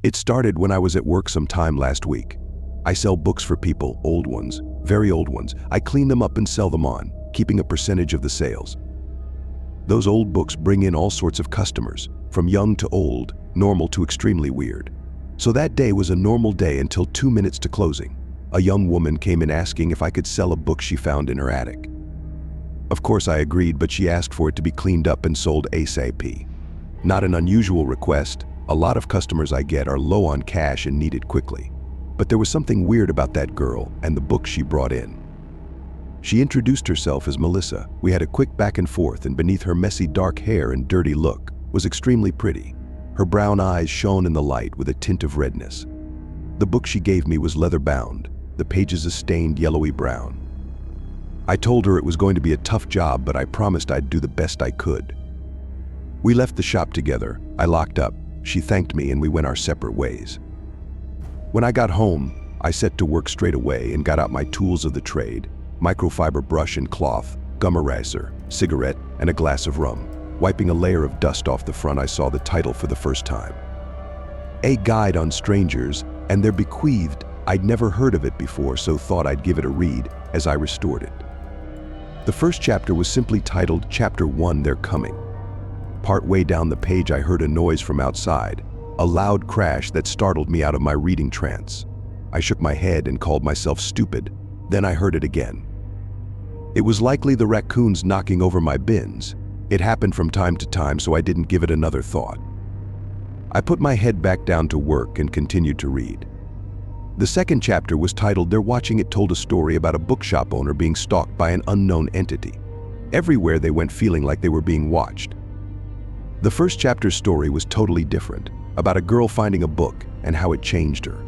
It started when I was at work sometime last week. I sell books for people, old ones, very old ones. I clean them up and sell them on, keeping a percentage of the sales. Those old books bring in all sorts of customers, from young to old, normal to extremely weird. So that day was a normal day until 2 minutes to closing. A young woman came in asking if I could sell a book she found in her attic. Of course I agreed, but she asked for it to be cleaned up and sold ASAP. Not an unusual request. A lot of customers I get are low on cash and need it quickly. But there was something weird about that girl and the book she brought in. She introduced herself as Melissa. We had a quick back and forth, and beneath her messy dark hair and dirty look was extremely pretty. Her brown eyes shone in the light with a tint of redness. The book she gave me was leather-bound, the pages a stained yellowy brown. I told her it was going to be a tough job, but I promised I'd do the best I could. We left the shop together. I locked up. She thanked me and we went our separate ways. When I got home, I set to work straight away and got out my tools of the trade: microfiber brush and cloth, gum eraser, cigarette, and a glass of rum. Wiping a layer of dust off the front, I saw the title for the first time. A Guide on Strangers and Their Bequeathed. I'd never heard of it before, so thought I'd give it a read as I restored it. The first chapter was simply titled Chapter 1, They're Coming. Partway down the page, I heard a noise from outside, a loud crash that startled me out of my reading trance. I shook my head and called myself stupid. Then I heard it again. It was likely the raccoons knocking over my bins. It happened from time to time, so I didn't give it another thought. I put my head back down to work and continued to read. The second chapter was titled They're Watching. It told a story about a bookshop owner being stalked by an unknown entity. Everywhere they went, feeling like they were being watched. The first chapter's story was totally different, about a girl finding a book and how it changed her.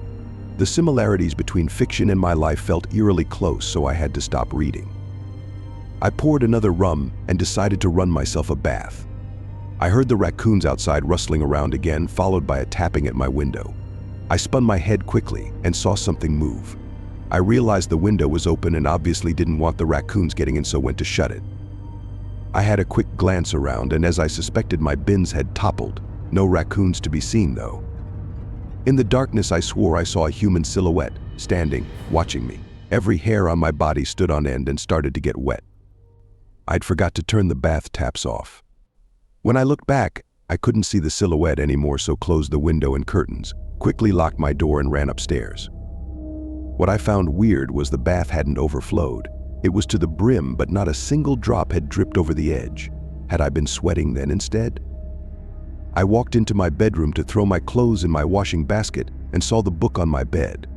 The similarities between fiction and my life felt eerily close, so I had to stop reading. I poured another rum and decided to run myself a bath. I heard the raccoons outside rustling around again, followed by a tapping at my window. I spun my head quickly and saw something move. I realized the window was open and obviously didn't want the raccoons getting in, so went to shut it. I had a quick glance around, and as I suspected, my bins had toppled. No raccoons to be seen, though. In the darkness, I swore I saw a human silhouette, standing, watching me. Every hair on my body stood on end and started to get wet. I'd forgot to turn the bath taps off. When I looked back, I couldn't see the silhouette anymore, so closed the window and curtains, quickly locked my door and ran upstairs. What I found weird was the bath hadn't overflowed. It was to the brim, but not a single drop had dripped over the edge. Had I been sweating then instead? I walked into my bedroom to throw my clothes in my washing basket and saw the book on my bed.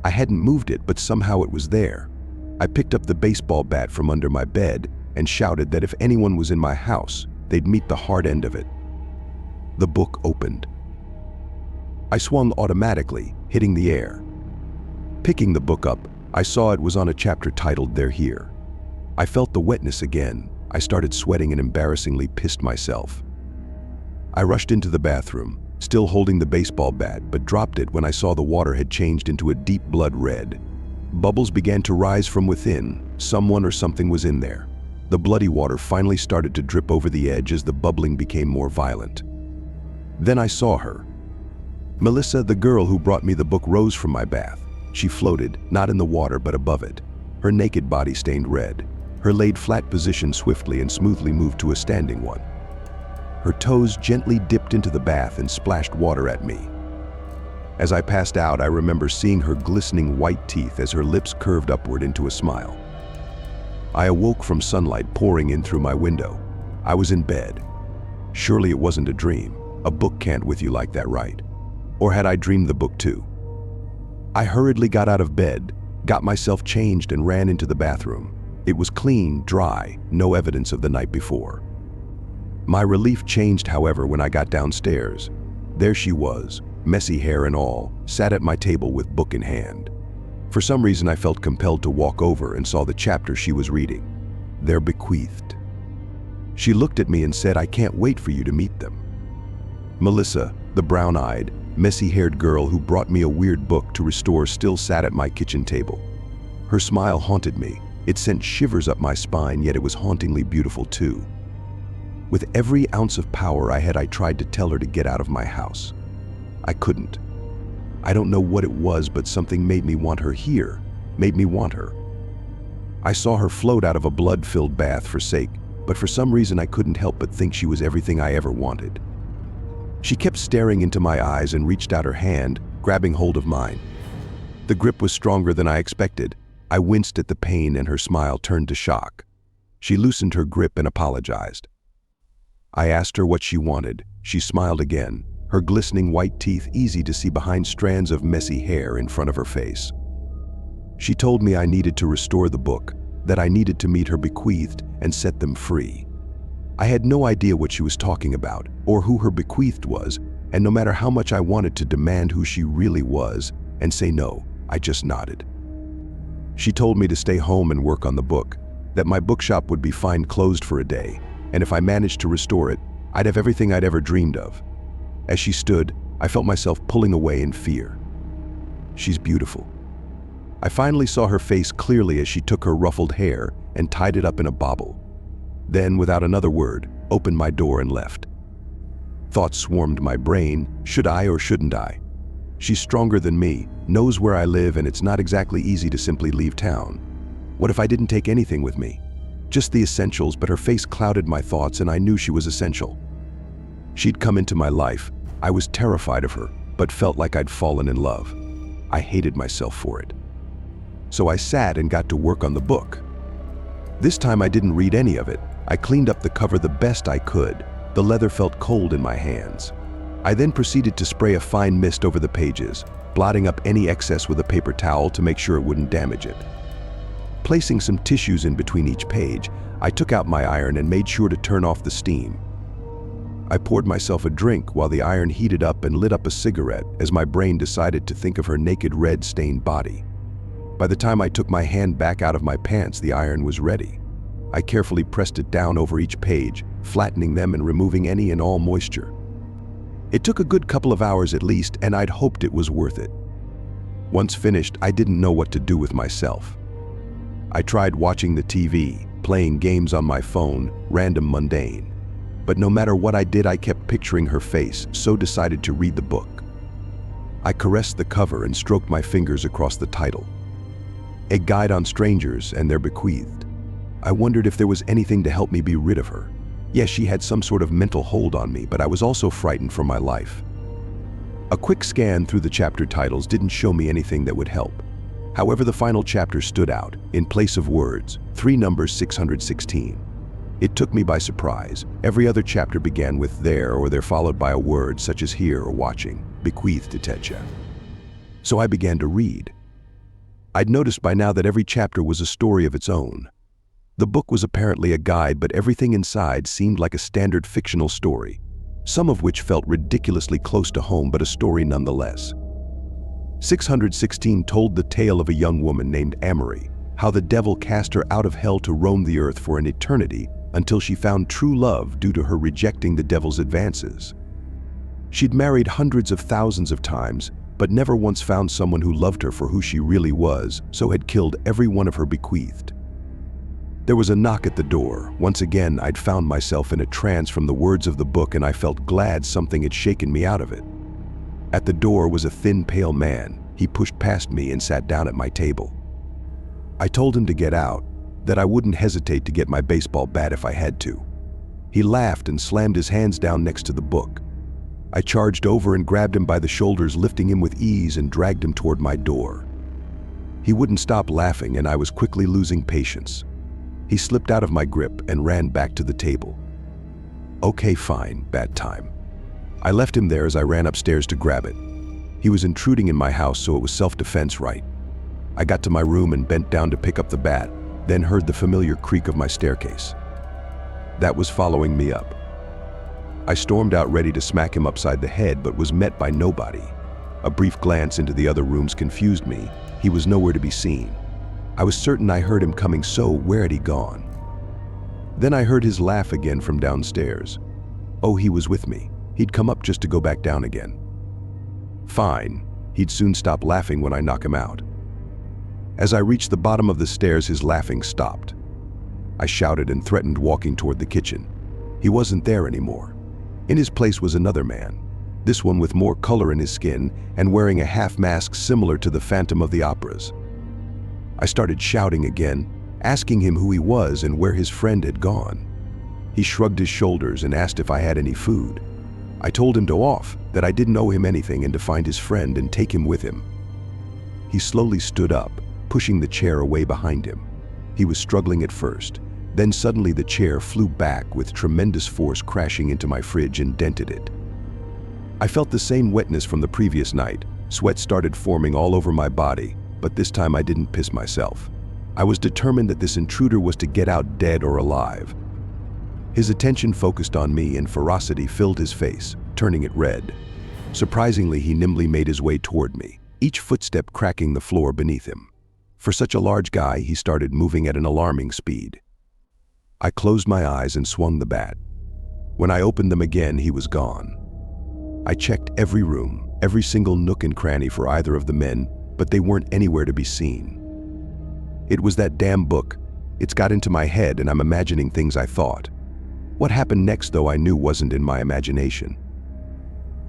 I hadn't moved it, but somehow it was there. I picked up the baseball bat from under my bed and shouted that if anyone was in my house, they'd meet the hard end of it. The book opened. I swung automatically, hitting the air. Picking the book up, I saw it was on a chapter titled They're Here. I felt the wetness again. I started sweating and embarrassingly pissed myself. I rushed into the bathroom, still holding the baseball bat, but dropped it when I saw the water had changed into a deep blood red. Bubbles began to rise from within. Someone or something was in there. The bloody water finally started to drip over the edge as the bubbling became more violent. Then I saw her. Melissa, the girl who brought me the book, rose from my bath. She floated, not in the water but above it. Her naked body stained red. Her laid flat position swiftly and smoothly moved to a standing one. Her toes gently dipped into the bath and splashed water at me. As I passed out, I remember seeing her glistening white teeth as her lips curved upward into a smile. I awoke from sunlight pouring in through my window. I was in bed. Surely it wasn't a dream. A book can't with you like that, right? Or had I dreamed the book too? I hurriedly got out of bed, got myself changed and ran into the bathroom. It was clean, dry, no evidence of the night before. My relief changed, however, when I got downstairs. There she was, messy hair and all, sat at my table with book in hand. For some reason, I felt compelled to walk over and saw the chapter she was reading. They're bequeathed. She looked at me and said, "I can't wait for you to meet them." Melissa, the brown-eyed, messy-haired girl who brought me a weird book to restore, still sat at my kitchen table. Her smile haunted me. It sent shivers up my spine, yet it was hauntingly beautiful too. With every ounce of power I had, I tried to tell her to get out of my house. I couldn't. I don't know what it was, but something made me want her here, made me want her. I saw her float out of a blood-filled bath for sake, but for some reason I couldn't help but think she was everything I ever wanted. She kept staring into my eyes and reached out her hand, grabbing hold of mine. The grip was stronger than I expected. I winced at the pain and her smile turned to shock. She loosened her grip and apologized. I asked her what she wanted. She smiled again, her glistening white teeth easy to see behind strands of messy hair in front of her face. She told me I needed to restore the book, that I needed to meet her bequeathed and set them free. I had no idea what she was talking about or who her bequeathed was, and no matter how much I wanted to demand who she really was and say no, I just nodded. She told me to stay home and work on the book, that my bookshop would be fine closed for a day, and if I managed to restore it, I'd have everything I'd ever dreamed of. As she stood, I felt myself pulling away in fear. She's beautiful. I finally saw her face clearly as she took her ruffled hair and tied it up in a bobble. Then, without another word, opened my door and left. Thoughts swarmed my brain. Should I or shouldn't I? She's stronger than me, knows where I live, and it's not exactly easy to simply leave town. What if I didn't take anything with me? Just the essentials, but her face clouded my thoughts and I knew she was essential. She'd come into my life. I was terrified of her, but felt like I'd fallen in love. I hated myself for it. So I sat and got to work on the book. This time I didn't read any of it. I cleaned up the cover the best I could. The leather felt cold in my hands. I then proceeded to spray a fine mist over the pages, blotting up any excess with a paper towel to make sure it wouldn't damage it. Placing some tissues in between each page, I took out my iron and made sure to turn off the steam. I poured myself a drink while the iron heated up and lit up a cigarette as my brain decided to think of her naked red-stained body. By the time I took my hand back out of my pants, the iron was ready. I carefully pressed it down over each page, flattening them and removing any and all moisture. It took a good couple of hours at least, and I'd hoped it was worth it. Once finished, I didn't know what to do with myself. I tried watching the TV, playing games on my phone, random mundane. But no matter what I did, I kept picturing her face, so decided to read the book. I caressed the cover and stroked my fingers across the title. A Guide on Strangers and Their Bequeathed. I wondered if there was anything to help me be rid of her. Yes, she had some sort of mental hold on me, but I was also frightened for my life. A quick scan through the chapter titles didn't show me anything that would help. However, the final chapter stood out. In place of words, 3 numbers 616. It took me by surprise. Every other chapter began with there, or they're followed by a word such as here or watching, bequeathed, etc. So I began to read. I'd noticed by now that every chapter was a story of its own. The book was apparently a guide, but everything inside seemed like a standard fictional story, some of which felt ridiculously close to home, but a story nonetheless. 616 told the tale of a young woman named Amory, how the devil cast her out of hell to roam the earth for an eternity until she found true love due to her rejecting the devil's advances. She'd married hundreds of thousands of times, but never once found someone who loved her for who she really was, so had killed every one of her bequeathed. There was a knock at the door. Once again, I'd found myself in a trance from the words of the book, and I felt glad something had shaken me out of it. At the door was a thin, pale man. He pushed past me and sat down at my table. I told him to get out, that I wouldn't hesitate to get my baseball bat if I had to. He laughed and slammed his hands down next to the book. I charged over and grabbed him by the shoulders, lifting him with ease and dragged him toward my door. He wouldn't stop laughing, and I was quickly losing patience. He slipped out of my grip and ran back to the table. Okay, fine, bat time. I left him there as I ran upstairs to grab it. He was intruding in my house, so it was self-defense, right? I got to my room and bent down to pick up the bat, then heard the familiar creak of my staircase. That was following me up. I stormed out ready to smack him upside the head, but was met by nobody. A brief glance into the other rooms confused me. He was nowhere to be seen. I was certain I heard him coming, so where had he gone? Then I heard his laugh again from downstairs. Oh, he was with me. He'd come up just to go back down again. Fine. He'd soon stop laughing when I knock him out. As I reached the bottom of the stairs, his laughing stopped. I shouted and threatened, walking toward the kitchen. He wasn't there anymore. In his place was another man. this one with more color in his skin and wearing a half mask similar to the Phantom of the Operas. I started shouting again, asking him who he was and where his friend had gone. He shrugged his shoulders and asked if I had any food. I told him to off, that I didn't owe him anything and to find his friend and take him with him. He slowly stood up, pushing the chair away behind him. He was struggling at first, then suddenly the chair flew back with tremendous force, crashing into my fridge and dented it. I felt the same wetness from the previous night. Sweat started forming all over my body, but this time I didn't piss myself. I was determined that this intruder was to get out dead or alive. His attention focused on me and ferocity filled his face, turning it red. Surprisingly, he nimbly made his way toward me, each footstep cracking the floor beneath him. For such a large guy, he started moving at an alarming speed. I closed my eyes and swung the bat. When I opened them again, he was gone. I checked every room, every single nook and cranny for either of the men, but they weren't anywhere to be seen. It was that damn book. It's got into my head and I'm imagining things I thought. What happened next, though, I knew wasn't in my imagination.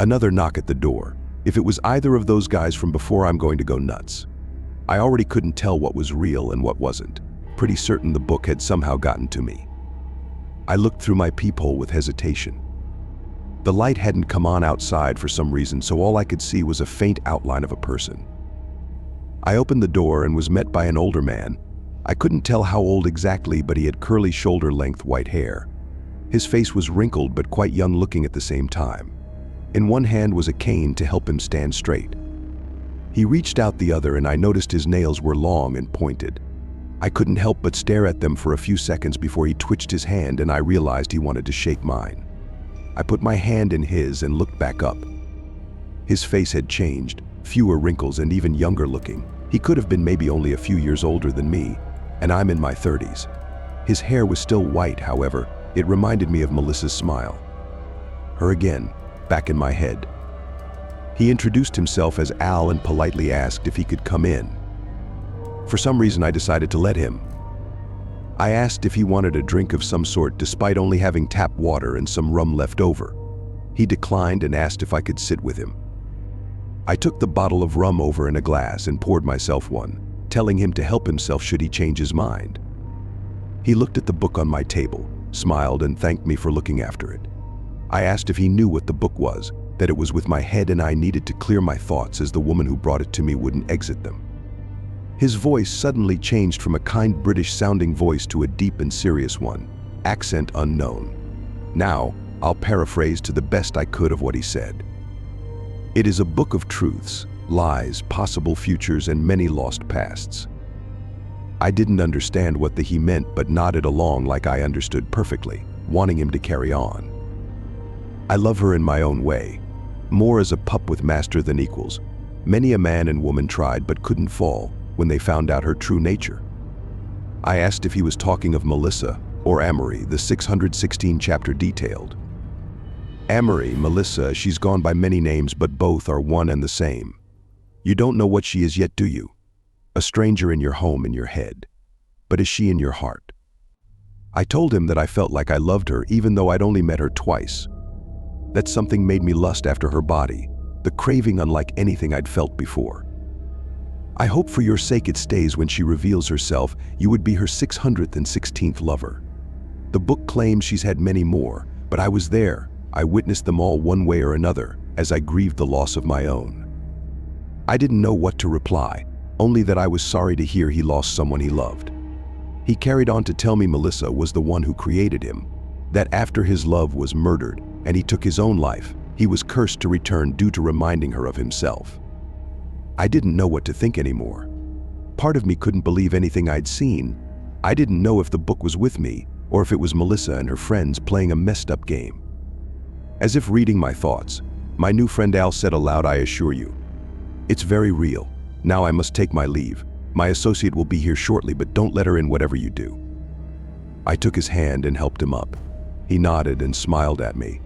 Another knock at the door. If it was either of those guys from before, I'm going to go nuts. I already couldn't tell what was real and what wasn't. Pretty certain the book had somehow gotten to me. I looked through my peephole with hesitation. The light hadn't come on outside for some reason, so all I could see was a faint outline of a person. I opened the door and was met by an older man. I couldn't tell how old exactly, but he had curly shoulder-length white hair. His face was wrinkled but quite young-looking at the same time. In one hand was a cane to help him stand straight. He reached out the other and I noticed his nails were long and pointed. I couldn't help but stare at them for a few seconds before he twitched his hand and I realized he wanted to shake mine. I put my hand in his and looked back up. His face had changed, fewer wrinkles and even younger looking. He could have been maybe only a few years older than me, and I'm in my 30s. His hair was still white, however. It reminded me of Melissa's smile. Her again, back in my head. He introduced himself as Al and politely asked if he could come in. For some reason, I decided to let him. I asked if he wanted a drink of some sort despite only having tap water and some rum left over. He declined and asked if I could sit with him. I took the bottle of rum over in a glass and poured myself one, telling him to help himself should he change his mind. He looked at the book on my table, smiled and thanked me for looking after it. I asked if he knew what the book was, that it was with my head and I needed to clear my thoughts as the woman who brought it to me wouldn't exit them. His voice suddenly changed from a kind British-sounding voice to a deep and serious one, accent unknown. Now, I'll paraphrase to the best I could of what he said. It is a book of truths, lies, possible futures, and many lost pasts. I didn't understand what he meant but nodded along like I understood perfectly, wanting him to carry on. I love her in my own way, more as a pup with master than equals. Many a man and woman tried but couldn't fall when they found out her true nature. I asked if he was talking of Melissa or Amory, the 616 chapter detailed. Amory, Melissa, she's gone by many names, but both are one and the same. You don't know what she is yet, do you? A stranger in your home, in your head. But is she in your heart? I told him that I felt like I loved her even though I'd only met her twice. That something made me lust after her body, the craving unlike anything I'd felt before. I hope for your sake it stays when she reveals herself. You would be her 616th lover. The book claims she's had many more, but I was there. I witnessed them all one way or another as I grieved the loss of my own. I didn't know what to reply, only that I was sorry to hear he lost someone he loved. He carried on to tell me Melissa was the one who created him, that after his love was murdered and he took his own life, he was cursed to return due to reminding her of himself. I didn't know what to think anymore. Part of me couldn't believe anything I'd seen. I didn't know if the book was with me or if it was Melissa and her friends playing a messed up game. As if reading my thoughts, my new friend Al said aloud, "I assure you, it's very real. Now I must take my leave. My associate will be here shortly, but don't let her in whatever you do." I took his hand and helped him up. He nodded and smiled at me.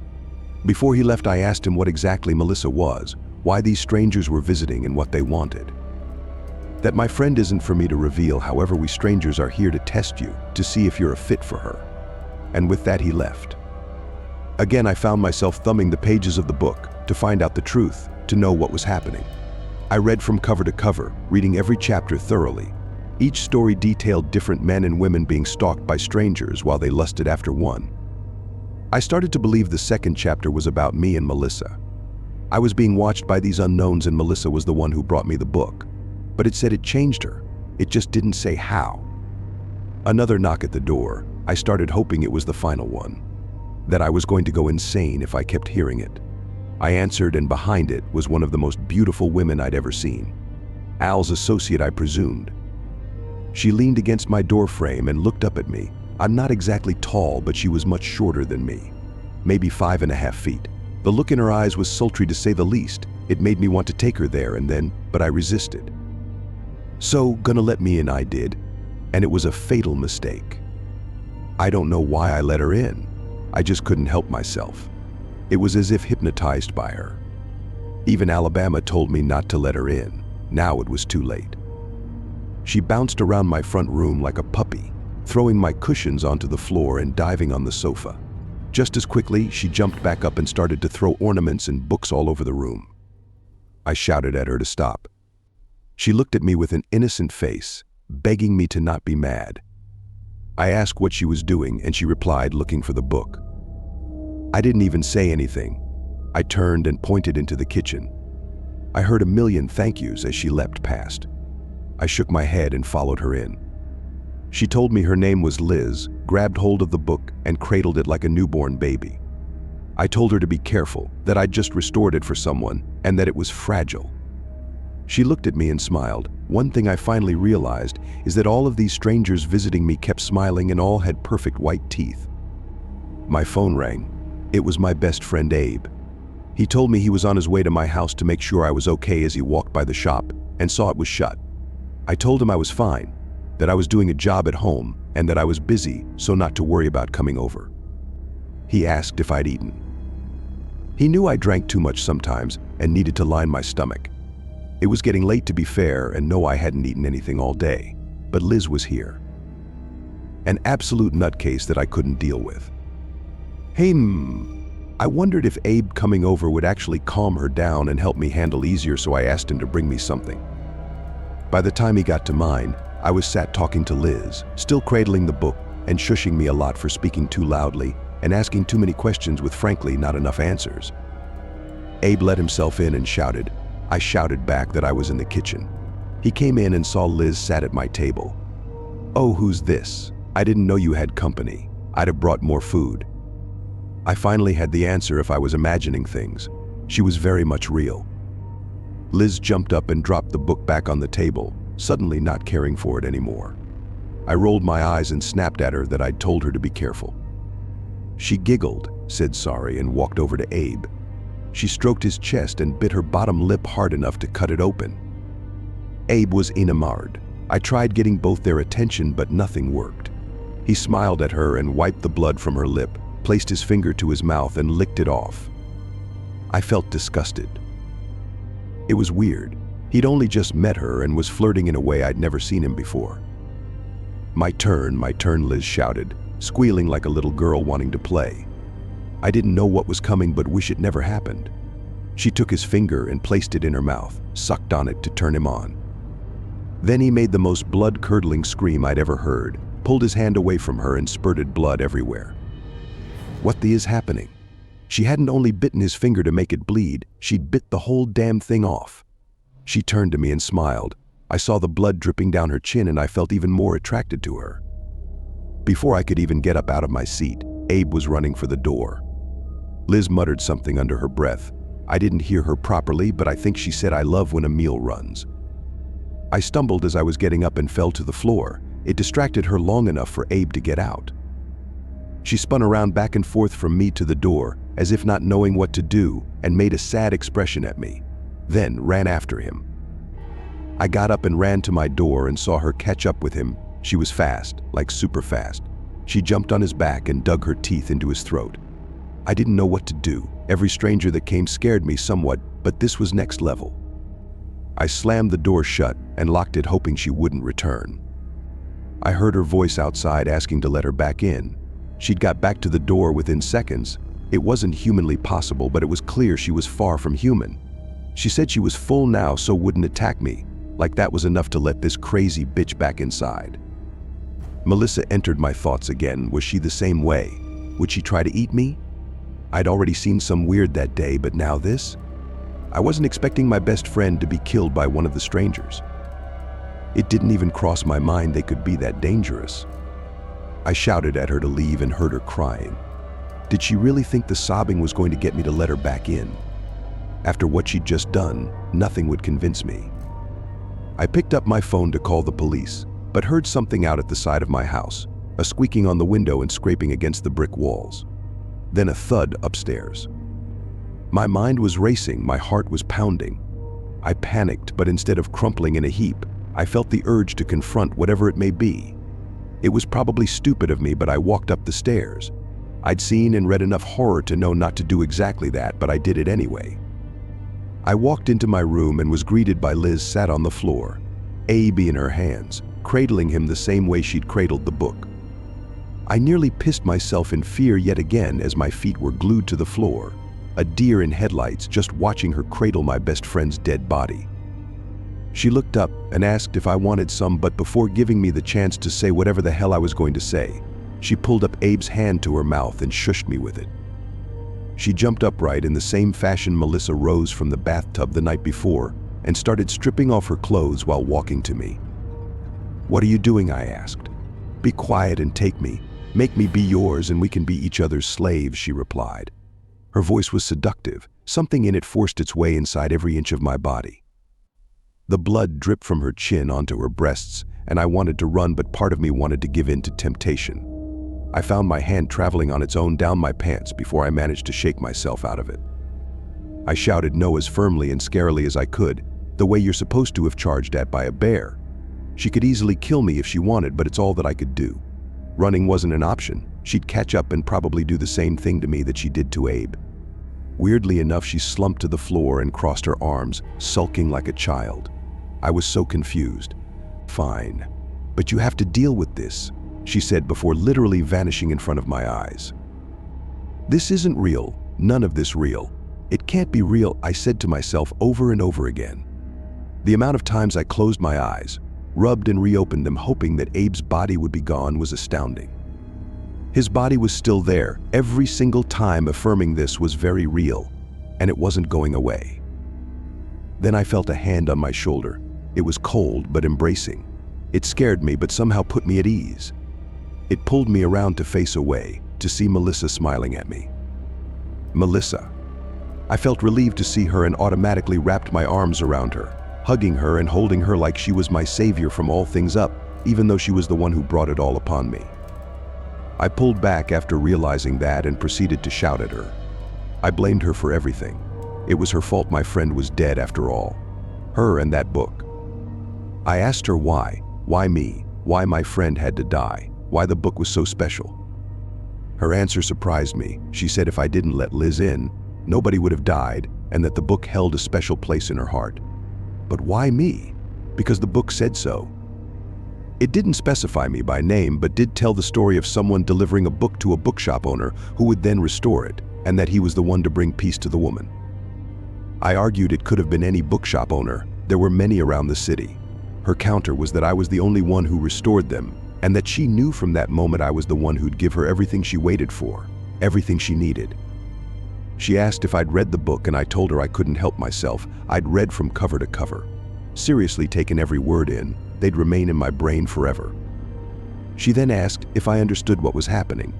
Before he left, I asked him what exactly Melissa was, why these strangers were visiting and what they wanted. That my friend isn't for me to reveal, however, we strangers are here to test you, to see if you're a fit for her. And with that he left. Again, I found myself thumbing the pages of the book to find out the truth, to know what was happening. I read from cover to cover, reading every chapter thoroughly. Each story detailed different men and women being stalked by strangers while they lusted after one. I started to believe the second chapter was about me and Melissa. I was being watched by these unknowns and Melissa was the one who brought me the book. But it said it changed her. It just didn't say how. Another knock at the door. I started hoping it was the final one, that I was going to go insane if I kept hearing it. I answered, and behind it was one of the most beautiful women I'd ever seen. Al's associate, I presumed. She leaned against my door frame and looked up at me. I'm not exactly tall, but she was much shorter than me, maybe 5.5 feet. The look in her eyes was sultry to say the least. It made me want to take her there and then, but I resisted. So, gonna let me in, I did, and it was a fatal mistake. I don't know why I let her in. I just couldn't help myself. It was as if hypnotized by her. Even Alabama told me not to let her in. Now it was too late. She bounced around my front room like a puppy, throwing my cushions onto the floor and diving on the sofa. Just as quickly, she jumped back up and started to throw ornaments and books all over the room. I shouted at her to stop. She looked at me with an innocent face, begging me to not be mad. I asked what she was doing, and she replied, looking for the book. I didn't even say anything. I turned and pointed into the kitchen. I heard a million thank yous as she leapt past. I shook my head and followed her in. She told me her name was Liz, grabbed hold of the book and cradled it like a newborn baby. I told her to be careful, that I'd just restored it for someone, and that it was fragile. She looked at me and smiled. One thing I finally realized is that all of these strangers visiting me kept smiling and all had perfect white teeth. My phone rang. It was my best friend Abe. He told me he was on his way to my house to make sure I was okay as he walked by the shop and saw it was shut. I told him I was fine, that I was doing a job at home and that I was busy, so not to worry about coming over. He asked if I'd eaten. He knew I drank too much sometimes and needed to line my stomach. It was getting late, to be fair, and no, I hadn't eaten anything all day, but Liz was here. An absolute nutcase that I couldn't deal with. Hey, I wondered if Abe coming over would actually calm her down and help me handle easier, so I asked him to bring me something. By the time he got to mine, I was sat talking to Liz, still cradling the book and shushing me a lot for speaking too loudly and asking too many questions with frankly not enough answers. Abe let himself in and shouted. I shouted back that I was in the kitchen. He came in and saw Liz sat at my table. Oh, who's this? I didn't know you had company. I'd have brought more food. I finally had the answer if I was imagining things. She was very much real. Liz jumped up and dropped the book back on the table, suddenly not caring for it anymore. I rolled my eyes and snapped at her that I'd told her to be careful. She giggled, said sorry, and walked over to Abe. She stroked his chest and bit her bottom lip hard enough to cut it open. Abe was enamored. I tried getting both their attention, but nothing worked. He smiled at her and wiped the blood from her lip, placed his finger to his mouth and licked it off. I felt disgusted. It was weird. He'd only just met her and was flirting in a way I'd never seen him before. My turn, Liz shouted, squealing like a little girl wanting to play. I didn't know what was coming but wish it never happened. She took his finger and placed it in her mouth, sucked on it to turn him on. Then he made the most blood-curdling scream I'd ever heard, pulled his hand away from her and spurted blood everywhere. What the is happening? She hadn't only bitten his finger to make it bleed, she'd bit the whole damn thing off. She turned to me and smiled. I saw the blood dripping down her chin and I felt even more attracted to her. Before I could even get up out of my seat, Abe was running for the door. Liz muttered something under her breath. I didn't hear her properly, but I think she said, "I love when a meal runs." I stumbled as I was getting up and fell to the floor. It distracted her long enough for Abe to get out. She spun around back and forth from me to the door, as if not knowing what to do, and made a sad expression at me, then ran after him. I got up and ran to my door and saw her catch up with him. She was fast, like super fast. She jumped on his back and dug her teeth into his throat. I didn't know what to do. Every stranger that came scared me somewhat, but this was next level. I slammed the door shut and locked it, hoping she wouldn't return. I heard her voice outside asking to let her back in. She'd got back to the door within seconds, It wasn't humanly possible, but it was clear she was far from human. She said she was full now, so wouldn't attack me, like that was enough to let this crazy bitch back inside. Melissa entered my thoughts again. Was she the same way? Would she try to eat me? I'd already seen some weird that day, but now this? I wasn't expecting my best friend to be killed by one of the strangers. It didn't even cross my mind they could be that dangerous. I shouted at her to leave and heard her crying. Did she really think the sobbing was going to get me to let her back in? After what she'd just done, nothing would convince me. I picked up my phone to call the police, but heard something out at the side of my house, a squeaking on the window and scraping against the brick walls. Then a thud upstairs. My mind was racing, my heart was pounding. I panicked, but instead of crumpling in a heap, I felt the urge to confront whatever it may be. It was probably stupid of me, but I walked up the stairs. I'd seen and read enough horror to know not to do exactly that, but I did it anyway. I walked into my room and was greeted by Liz sat on the floor, Abe in her hands, cradling him the same way she'd cradled the book. I nearly pissed myself in fear yet again as my feet were glued to the floor, a deer in headlights just watching her cradle my best friend's dead body. She looked up and asked if I wanted some, but before giving me the chance to say whatever the hell I was going to say, she pulled up Abe's hand to her mouth and shushed me with it. She jumped upright in the same fashion Melissa rose from the bathtub the night before and started stripping off her clothes while walking to me. "What are you doing?" I asked. "Be quiet and take me. Make me be yours and we can be each other's slaves," she replied. Her voice was seductive. Something in it forced its way inside every inch of my body. The blood dripped from her chin onto her breasts, and I wanted to run, but part of me wanted to give in to temptation. I found my hand traveling on its own down my pants before I managed to shake myself out of it. I shouted no as firmly and scarily as I could, the way you're supposed to have charged at by a bear. She could easily kill me if she wanted, but it's all that I could do. Running wasn't an option. She'd catch up and probably do the same thing to me that she did to Abe. Weirdly enough, she slumped to the floor and crossed her arms, sulking like a child. I was so confused. "Fine, but you have to deal with this," she said before literally vanishing in front of my eyes. "This isn't real, none of this real. It can't be real," I said to myself over and over again. The amount of times I closed my eyes, rubbed and reopened them, hoping that Abe's body would be gone, was astounding. His body was still there, every single time affirming this was very real, and it wasn't going away. Then I felt a hand on my shoulder. It was cold but embracing. It scared me but somehow put me at ease. It pulled me around to face away, to see Melissa smiling at me. Melissa. I felt relieved to see her and automatically wrapped my arms around her, hugging her and holding her like she was my savior from all things up, even though she was the one who brought it all upon me. I pulled back after realizing that and proceeded to shout at her. I blamed her for everything. It was her fault my friend was dead after all. Her and that book. I asked her why me, why my friend had to die, why the book was so special. Her answer surprised me. She said if I didn't let Liz in, nobody would have died, and that the book held a special place in her heart. But why me? Because the book said so. It didn't specify me by name, but did tell the story of someone delivering a book to a bookshop owner who would then restore it, and that he was the one to bring peace to the woman. I argued it could have been any bookshop owner. There were many around the city. Her counter was that I was the only one who restored them, and that she knew from that moment I was the one who'd give her everything she waited for, everything she needed. She asked if I'd read the book, and I told her I couldn't help myself. I'd read from cover to cover. Seriously taken every word in. They'd remain in my brain forever. She then asked if I understood what was happening.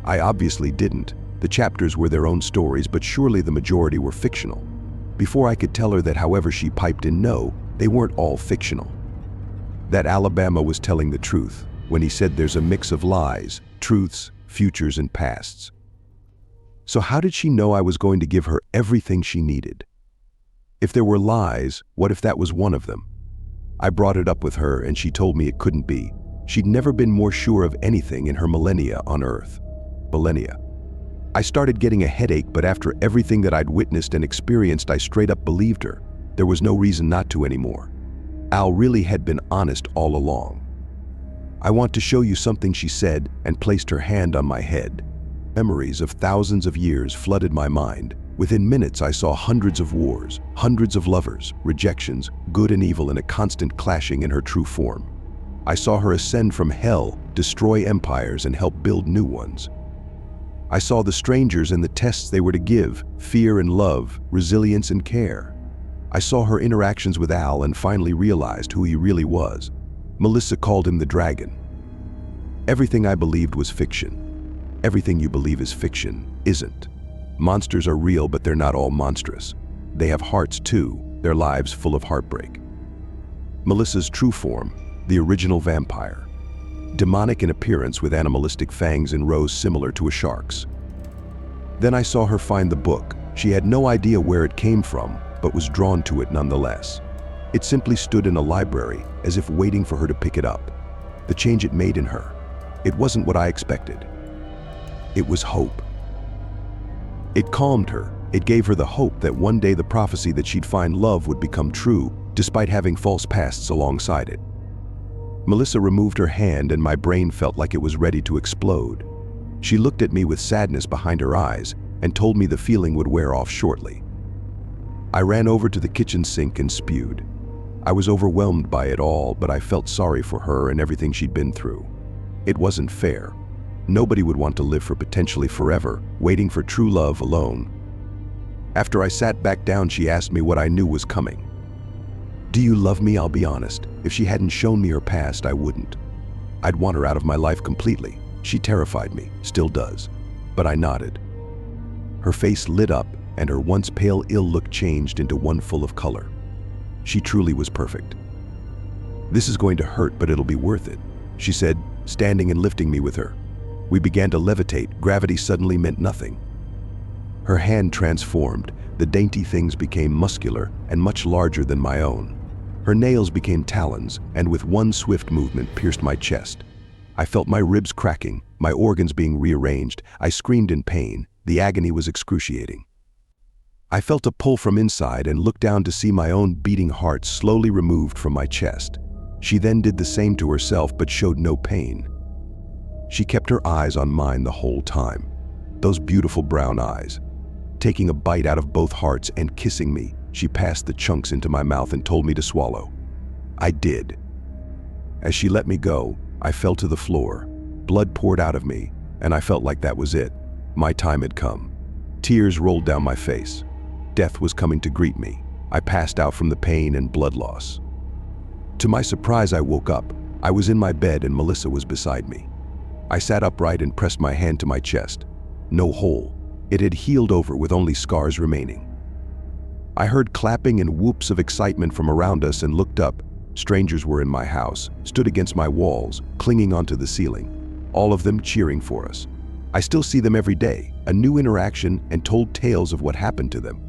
I obviously didn't. The chapters were their own stories, but surely the majority were fictional. Before I could tell her that, however, she piped in no, they weren't all fictional. That Alabama was telling the truth when he said there's a mix of lies, truths, futures, and pasts. So how did she know I was going to give her everything she needed? If there were lies, what if that was one of them? I brought it up with her and she told me it couldn't be. She'd never been more sure of anything in her millennia on Earth. Millennia. I started getting a headache, but after everything that I'd witnessed and experienced, I straight up believed her. There was no reason not to anymore. Al really had been honest all along. "I want to show you something," she said, and placed her hand on my head. Memories of thousands of years flooded my mind. Within minutes, I saw hundreds of wars, hundreds of lovers, rejections, good and evil in a constant clashing in her true form. I saw her ascend from hell, destroy empires, and help build new ones. I saw the strangers and the tests they were to give, fear and love, resilience and care. I saw her interactions with Al and finally realized who he really was. Melissa called him the dragon. Everything I believed was fiction. Everything you believe is fiction isn't. Monsters are real, but they're not all monstrous. They have hearts too, their lives full of heartbreak. Melissa's true form, the original vampire. Demonic in appearance with animalistic fangs and rows similar to a shark's. Then I saw her find the book. She had no idea where it came from, but was drawn to it nonetheless. It simply stood in a library, as if waiting for her to pick it up. The change it made in her. It wasn't what I expected. It was hope. It calmed her. It gave her the hope that one day the prophecy that she'd find love would become true, despite having false pasts alongside it. Melissa removed her hand and my brain felt like it was ready to explode. She looked at me with sadness behind her eyes and told me the feeling would wear off shortly. I ran over to the kitchen sink and spewed. I was overwhelmed by it all, but I felt sorry for her and everything she'd been through. It wasn't fair. Nobody would want to live for potentially forever, waiting for true love alone. After I sat back down, she asked me what I knew was coming. Do you love me? I'll be honest. If she hadn't shown me her past, I wouldn't. I'd want her out of my life completely. She terrified me, still does. But I nodded. Her face lit up, and her once pale, ill look changed into one full of color. She truly was perfect. This is going to hurt, but it'll be worth it, she said, standing and lifting me with her. We began to levitate. Gravity suddenly meant nothing. Her hand transformed. The dainty things became muscular and much larger than my own. Her nails became talons, and with one swift movement pierced my chest. I felt my ribs cracking, my organs being rearranged. I screamed in pain. The agony was excruciating. I felt a pull from inside and looked down to see my own beating heart slowly removed from my chest. She then did the same to herself but showed no pain. She kept her eyes on mine the whole time. Those beautiful brown eyes. Taking a bite out of both hearts and kissing me, she passed the chunks into my mouth and told me to swallow. I did. As she let me go, I fell to the floor. Blood poured out of me, and I felt like that was it. My time had come. Tears rolled down my face. Death was coming to greet me. I passed out from the pain and blood loss. To my surprise, I woke up. I was in my bed and Melissa was beside me. I sat upright and pressed my hand to my chest. No hole. It had healed over with only scars remaining. I heard clapping and whoops of excitement from around us and looked up. Strangers were in my house, stood against my walls, clinging onto the ceiling, all of them cheering for us. I still see them every day, a new interaction and told tales of what happened to them.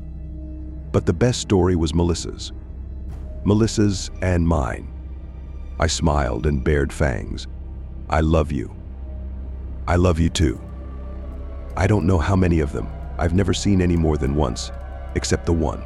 But the best story was Melissa's. Melissa's and mine. I smiled and bared fangs. I love you. I love you too. I don't know how many of them. I've never seen any more than once, except the one.